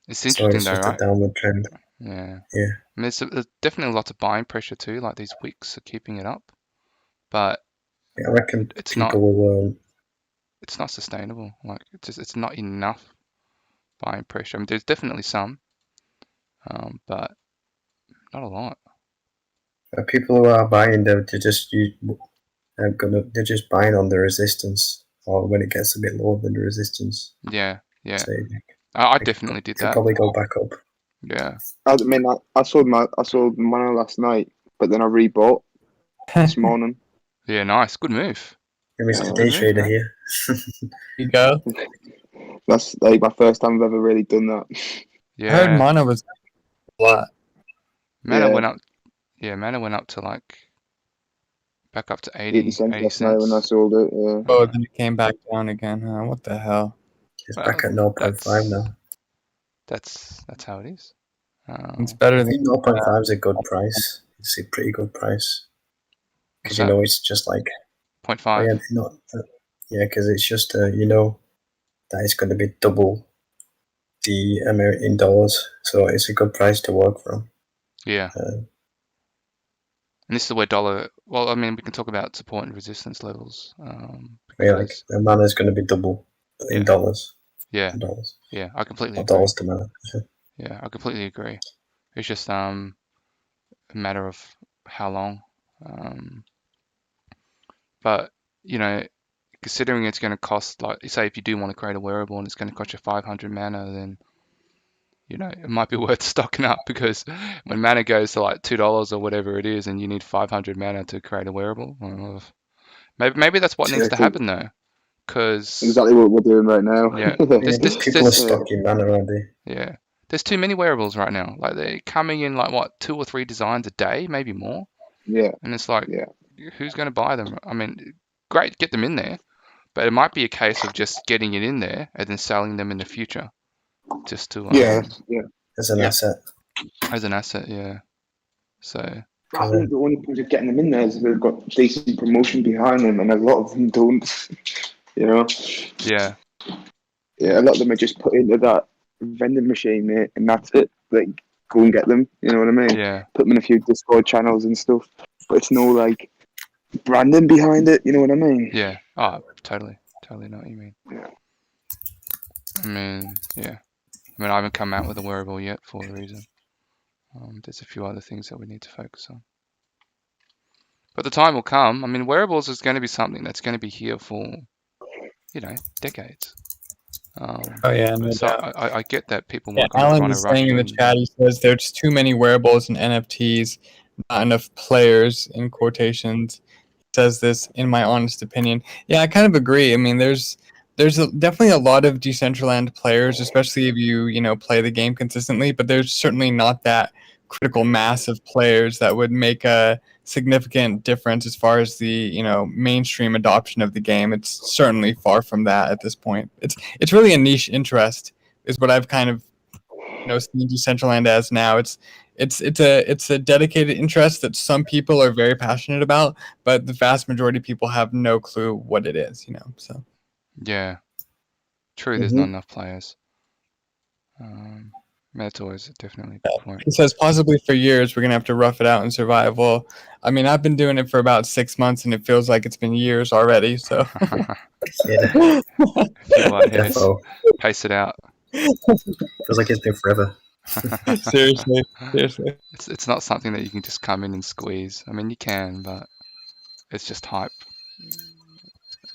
It's So interesting it's though, just right? a downward trend. Yeah. Yeah. I mean, there's definitely lots of buying pressure too. Like these wicks are keeping it up, but I reckon it's people will. it's not sustainable. Like it's not enough buying pressure. I mean, there's definitely some, but not a lot. People who are buying, they're just they're just buying on the resistance, or when it gets a bit lower than the resistance. Yeah, yeah. So I definitely did could that. probably go back up. Yeah. I mean, I sold mana last night, but then I rebought this morning. Yeah, nice. Good move. You're Mr. Yeah, Day yeah. Trader here. You go. That's like my first time I've ever really done that. Yeah. I heard mana was a lot. Mana Yeah. went up. Yeah, mana went up to like back up to 80 cents 80 last night when I cents. sold it. Yeah. Oh, then it came back down again, huh? What the hell? It's Well, back at 0.5 now. That's how it is. It's better I than think 0.5 is a good price. It's a pretty good price. Because What's that? it's just like 0.5. because it's just that it's going to be double the American dollars, so it's a good price to work from. Yeah. And this is where dollar. Well, I mean, we can talk about support and resistance levels. Like the mana is going to be double in dollars. Yeah. In dollars. Yeah, I completely Or agree. dollars to mana. Yeah, I completely agree. It's just a matter of how long. But considering it's going to cost, like, say, if you do want to create a wearable and it's going to cost you 500 mana, then it might be worth stocking up, because when mana goes to like $2 or whatever it is, and you need 500 mana to create a wearable, maybe that's what needs to happen though, because exactly what we're doing right now. yeah, people are stocking mana, aren't they? Yeah, there's too many wearables right now. Like they're coming in like what 2 or 3 designs a day, maybe more. Yeah, and it's like, yeah. Who's going to buy them? I mean, great, get them in there, but it might be a case of just getting it in there and then selling them in the future, just to yeah. As an asset. As an asset, yeah. So I think the only point of getting them in there is they've got decent promotion behind them, and a lot of them don't. Yeah. Yeah, a lot of them are just put into that vending machine, mate, and that's it. Like, go and get them. You know what I mean? Yeah. Put them in a few Discord channels and stuff, but it's no like branding behind it. You know what I mean? Yeah. Oh, totally know what you mean. Yeah. I mean, yeah. I mean, I haven't come out with a wearable yet for a reason. There's a few other things that we need to focus on. But the time will come. I mean, wearables is going to be something that's going to be here for, decades. Oh yeah, no So doubt. I get that people Yeah, were kind of Alan trying to is rush saying in the chat, he says there's too many wearables and NFTs, not enough players, in quotations. He says this, in my honest opinion. Yeah, I kind of agree. I mean, there's definitely a lot of Decentraland players, especially if you play the game consistently, but there's certainly not that critical mass of players that would make a significant difference as far as the mainstream adoption of the game. It's certainly far from that at this point. It's really a niche interest, is what I've kind of seeing Decentraland as now. It's a dedicated interest that some people are very passionate about, but the vast majority of people have no clue what it is. So Yeah, true. There's not enough players. That's always definitely a good point. he says possibly for years we're gonna have to rough it out in survival. I mean, I've been doing it for about 6 months, and it feels like it's been years already. So Yeah, If you like hairs, defo. pace it out. Feels like it's been forever. seriously. It's not something that you can just come in and squeeze. I mean, you can, but it's just hype.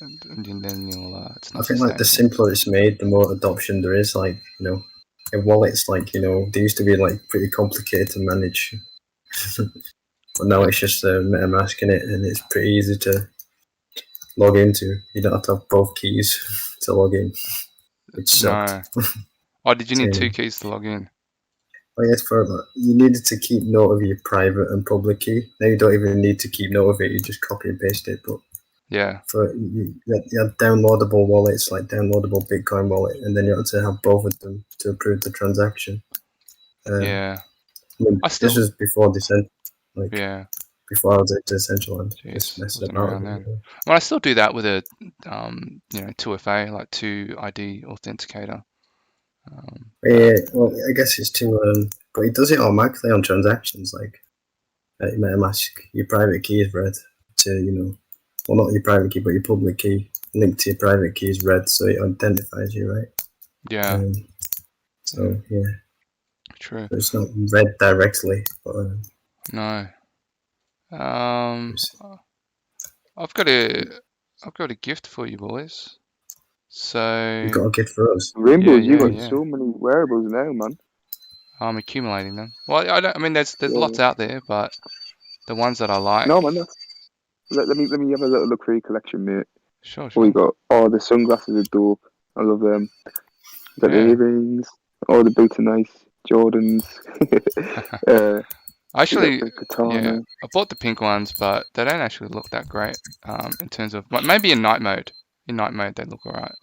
And then you'll it's I not think like the sustainable. simpler it's made, the more adoption there is. Like, in wallets, like, they used to be like pretty complicated to manage. But now it's just MetaMask in it, and it's pretty easy to log into. You don't have to have both keys to log in, which sucked. No. Oh, did you need So, 2 keys to log in? I guess you needed to keep note of your private and public key. Now you don't even need to keep note of it. You just copy and paste it. But Yeah. for you had downloadable wallets, like downloadable Bitcoin wallet, and then you had to have both of them to approve the transaction. Yeah. I mean, I still- this was before Yeah. before I was at Decentraland. Jeez, Just messing wasn't about. around then. Well, I still do that with a 2FA, like 2ID authenticator. Yeah, well, I guess it's too. But it does it automatically on transactions. Like, MetaMask, your private key is read to well, not your private key, but your public key linked to your private key is read, so it identifies you, right? Yeah. So yeah, True. so it's not read directly, but No. I've got a gift for you boys. So you got a gift for us. Rainbows, you yeah, got yeah. so many wearables now, man. I'm accumulating them. Well, I mean, there's Yeah. lots out there, but the ones that I like. No, man. Let me have a little look through your collection, mate. Sure. Oh, you got the sunglasses are dope. I love them. You got the Yeah. earrings. All the boots are nice. Jordans. Actually, you got the katana. yeah, I bought the pink ones, but they don't actually look that great. In terms of maybe in night mode. In night mode, they look alright.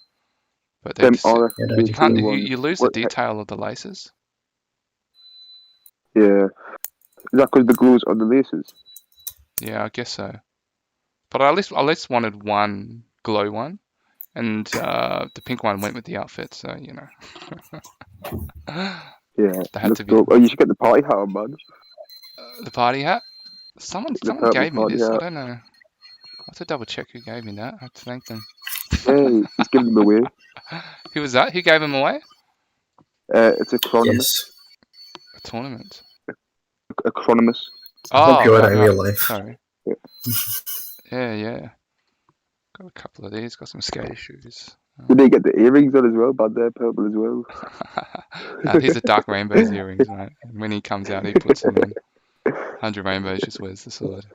But they Them just, are you can't. the ones. You lose the detail of the laces. Yeah. Is that because the glue's on the laces? Yeah, I guess so. But I at least wanted one glow one, and the pink one went with the outfit. So Yeah. They had to be dope. Oh, you should get the party hat on, man. the party hat. Someone purple gave me party this. I hat. don't know. I have to double check who gave me that. I have to thank them. Hey, he's giving them away. Who was that? Who gave them away? It's Acronymus. Yes, A tournament. Acronymus. I hope you're right, in real life. Sorry. Yeah. Yeah. Got a couple of these. Got some skater shoes. Did they get the earrings on as well? Bad, they're purple as well. These are Dark Rainbow's earrings, right? And when he comes out, he puts them in. 100 Rainbows just wears the sword.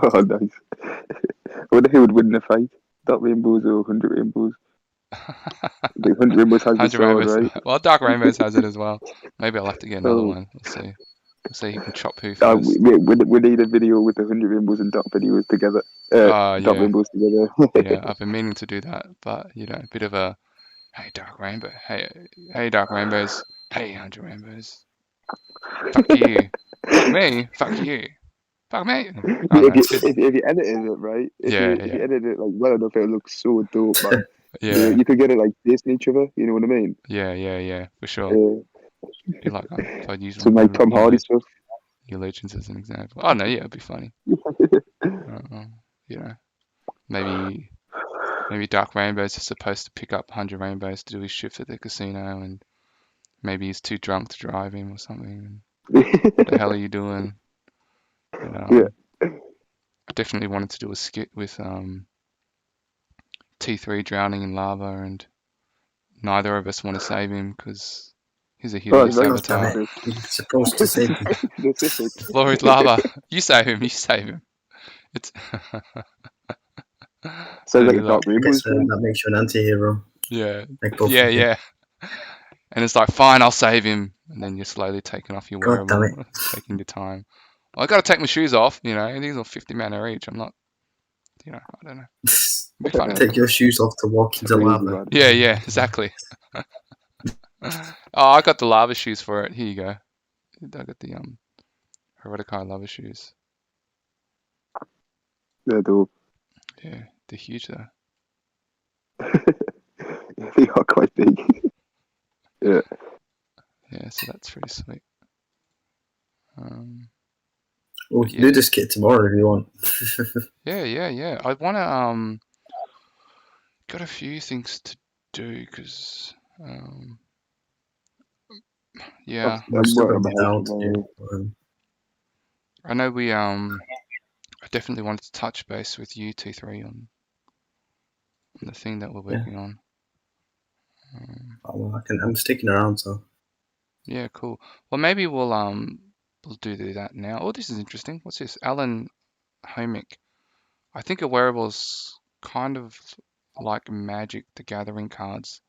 Oh, nice. I wonder who would win the fight. Dark Rainbows or 100 Rainbows? The 100 Rainbows has the 100 sword, Rainbows. right? Well, Dark Rainbows has it as well. Maybe I'll have to get another Oh. one. We'll see. We'll see who can chop who first. We need a video with the 100 Rainbows and Dark videos together. Dark Yeah. Rainbows together. Yeah, I've been meaning to do that, but a bit of a hey Dark Rainbow, hey Dark Rainbows, hey 100 Rainbows. Fuck you. Fuck me. Fuck you. Fuck me. Oh, no, if you edited it right, if you edited it like well enough, it looks so dope, man. yeah, You could get it like facing each other. You know what I mean? yeah, for sure. Be like, so I'd use Some like Tom Hardy stuff. Your Legends as an example. Oh no, yeah, it'd be funny. Maybe Dark Rainbows is supposed to pick up 100 Rainbows to do his shift at the casino, and maybe he's too drunk to drive him or something. What the hell are you doing? Yeah. I definitely wanted to do a skit with T3 drowning in lava, and neither of us want to save him because he's a hidden saboteur. You're supposed to save him. The floor is lava. You save him. It's So like a Dark Rainbows. That makes you an anti-hero. Yeah. Like both Yeah. And it's like, fine, I'll save him. And then you're slowly taking off your God damn wearable, taking your time. Well, I got to take my shoes off, these are 50 mana each. I'm not, I don't know. It'd be funny. Take your shoes off to walk into lava. Yeah, exactly. Oh, I got the lava shoes for it. Here you go. I got the Heretikai lava shoes. They're dope. Yeah, they're huge though. They are quite big. Yeah. Yeah, so that's pretty sweet. We can Yeah. do this kit tomorrow if you want. Yeah. I wanna got a few things to do because yeah, We've still got I'm the working town on to my do. I know we I definitely wanted to touch base with you T3 on the thing that we're working on. I'm sticking around, so Yeah, cool. Well, maybe we'll do that now. Oh, this is interesting. What's this? Alan Homick. I think a wearable's kind of like Magic the Gathering cards.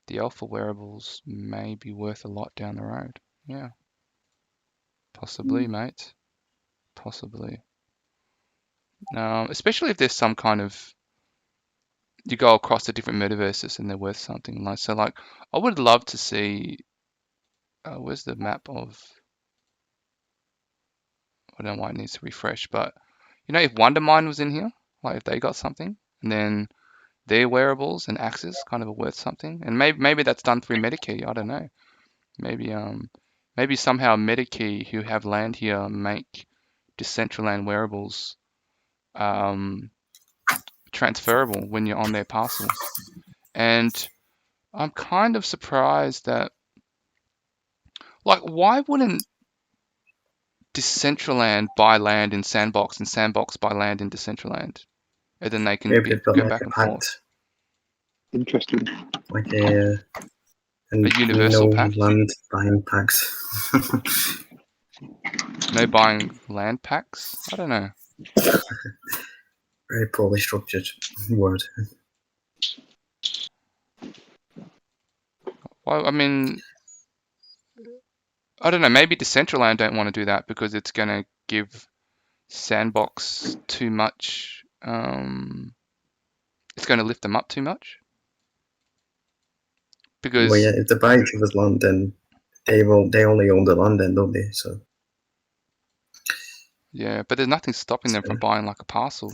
The alpha wearables may be worth a lot down the road. Yeah. Possibly, mate. Possibly. Especially if there's some kind of you go across the different metaverses and they're worth something. Like so, like I would love to see. Where's the map of? I don't know why it needs to refresh, but you know, if Wondermind was in here, like if they got something, and then their wearables and axes kind of are worth something, and maybe that's done through Medikey. I don't know. Maybe somehow Medikey who have land here make Decentraland wearables transferable when you're on their parcel. And I'm kind of surprised that, like, why wouldn't Decentraland buy land in Sandbox and Sandbox buy land in Decentraland? And then they can maybe they've got go like back a and forth. pact, interesting. like a universal pact? land buying packs. No buying land packs? I don't know. Very poorly structured word. Well, I mean, I don't know. Maybe Decentraland don't want to do that because it's going to give Sandbox too much. It's going to lift them up too much. Because Well, yeah, if they buy each other's land, then they only own the land, then don't they? So yeah, but there's nothing stopping them from buying like a parcel,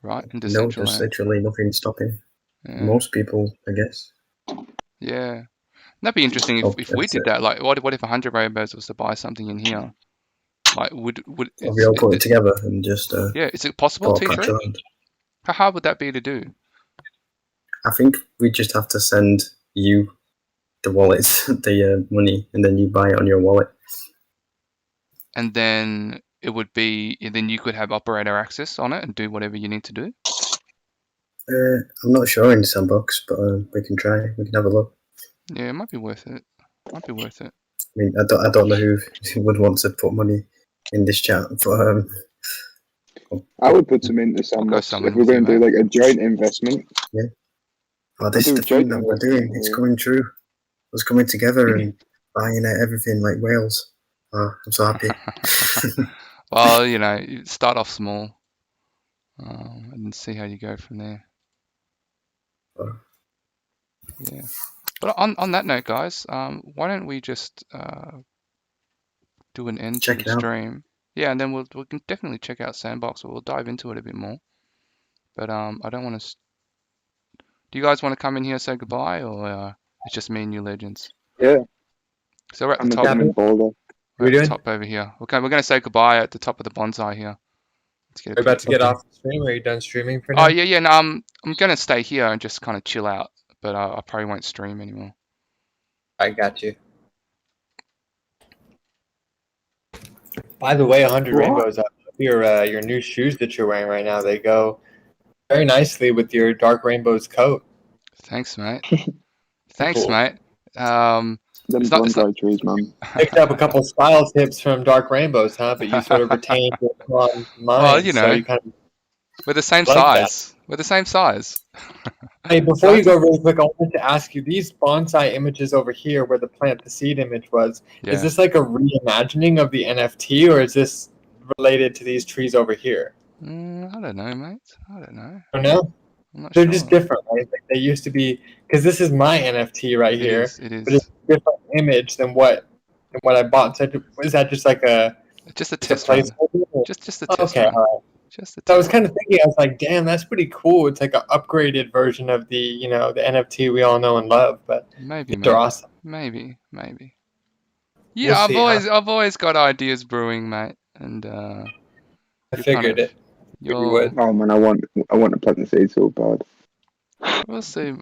right? In no, there's Decentraland. literally nothing stopping Yeah. most people, I guess. Yeah. That'd be interesting if we did that. Like, what if 100 rainbows was to buy something in here? Like, would we all put it together and just yeah? Is it possible, bought a patch T3? of land. How hard would that be to do? I think we just have to send you the wallets, the money, and then you buy it on your wallet. And then it would be, then you could have operator access on it and do whatever you need to do. I'm not sure in Sandbox, but we can try. We can have a look. Yeah, it might be worth it. Might be worth it. I mean, I don't know who would want to put money in this chat, but I would put some into Sandbox summon if we're with you, going to do mate. like a joint investment. yeah. Oh, this is the thing that we're doing. It's coming true. It's coming together and buying out everything like whales. Oh, I'm so happy. Well, you know, you start off small and see how you go from there. Yeah. But on that note, guys, why don't we just do an end to the stream? Yeah, and then we can definitely check out Sandbox. We'll dive into it a bit more. But I don't want to. Do you guys want to come in here and say goodbye, or it's just me and you legends? Yeah. So we're at the top. We're at the top over here. Okay, we're going to say goodbye at the top of the bonsai here. Let's get Are you about to get off the stream? Are you done streaming for now? Oh yeah. No, I'm going to stay here and just kind of chill out. But I probably won't stream anymore. I got you. By the way, 100 rainbows. Your new shoes that you're wearing right now, they go very nicely with your dark rainbows coat. Thanks, mate. Thanks, Cool. mate. Them bonsai trees, man. Picked up a couple style tips from dark rainbows, huh? But you sort of retained your mind. Well, you know, so you kind of we're the same like size. We're the same size. Hey, before you go really quick, I wanted to ask you, these bonsai images over here where the plant the seed image was, is this like a reimagining of the NFT, or is this related to these trees over here? I don't know, mate. I don't know. I don't know. I'm not They're sure. just different, right? Like they used to be, because this is my NFT right here. It is. But it's different image than what I bought. So is that just like Just a just a test run. placeholder? or- Just a test Okay, run. all right. Just a So I was test kind run. of thinking, I was like, damn, that's pretty cool. It's like an upgraded version of the the NFT we all know and love. But Maybe, these are maybe, awesome. maybe. We'll Yeah, see. I've always got ideas brewing, mate, and I you're figured it. You would. Oh man, I want to plant the seed so bad. we'll see.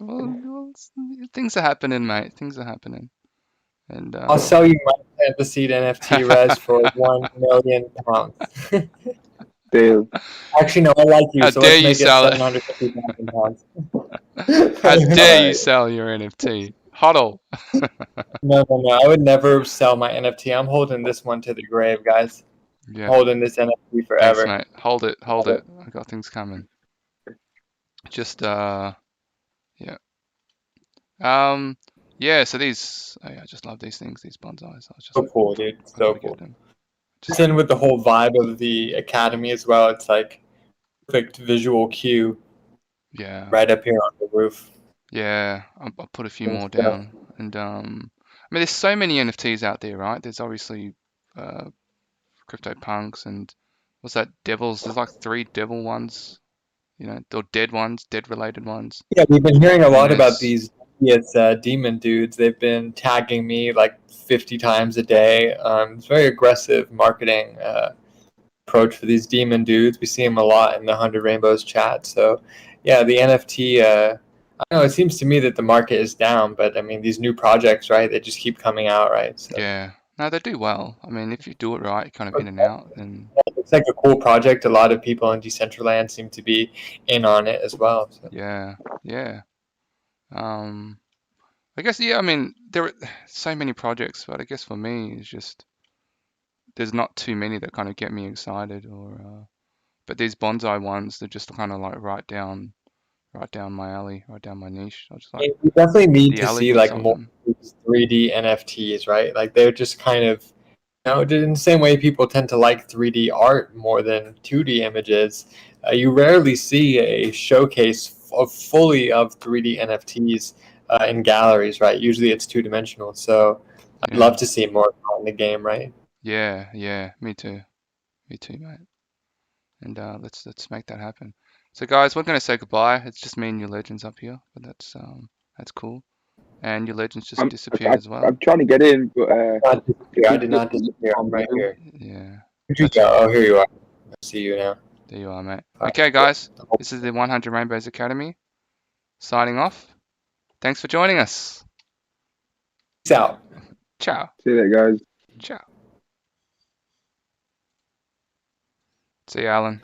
Things are happening, mate. Things are happening, and I'll sell you my Fantasy NFT res for £1,000,000. Deal. Actually, no, I like you, How so dare let's you make it sell it? £750,000. How dare you Alright. sell your NFT? Hodl. No. I would never sell my NFT. I'm holding this one to the grave, guys. Yeah. Holding this NFT Thanks, forever. mate. Hold it. I got things coming. Just yeah. Yeah. So these, I just love these things. These bonsais. I was just So like, cool, dude. I So gotta cool. get them. It's in with the whole vibe of the academy as well. It's like perfect visual cue Yeah. right up here on the roof. Yeah. I'll put a few Cool more stuff. down. And I mean, there's so many NFTs out there, right? There's obviously CryptoPunks and what's that? Devils. There's like 3 devil ones. Or dead ones, dead related ones. Yeah, we've been hearing a And lot about there's- these demon dudes. They've been tagging me like 50 times a day. It's very aggressive marketing approach for these demon dudes. We see them a lot in the 100 Rainbows chat. So, yeah, the NFT. I don't know. It seems to me that the market is down, but I mean, these new projects, right? They just keep coming out, right? So Yeah. No, they do well. I mean, if you do it right, kind of in and out, then it's like a cool project. A lot of people in Decentraland seem to be in on it as well. So. yeah. I guess I mean, there are so many projects, but I guess for me, it's just there's not too many that kind of get me excited. But these bonsai ones, they're just kind of like right down my alley, right down my niche. I just like We definitely need the to see elegance like of more them. 3D NFTs, right? Like they're just kind of, in the same way people tend to like 3D art more than 2D images. You rarely see a showcase fully of 3D NFTs in galleries, right? Usually it's 2-dimensional. So I'd Yeah. love to see more in the game, right? Yeah. Me too, mate. And let's make that happen. So guys, we're gonna say goodbye. It's just me and your legends up here, but that's cool. And your legends just disappeared as well. I'm trying to get in, but I did not disappear. I'm right here. Yeah. Where'd you That's go? all right. Oh, here you are. I see you now. There you are, mate. Okay, guys. This is the 100 Rainbows Academy. Signing off. Thanks for joining us. Peace out. Ciao. see that, guys. Ciao. See you, Alan.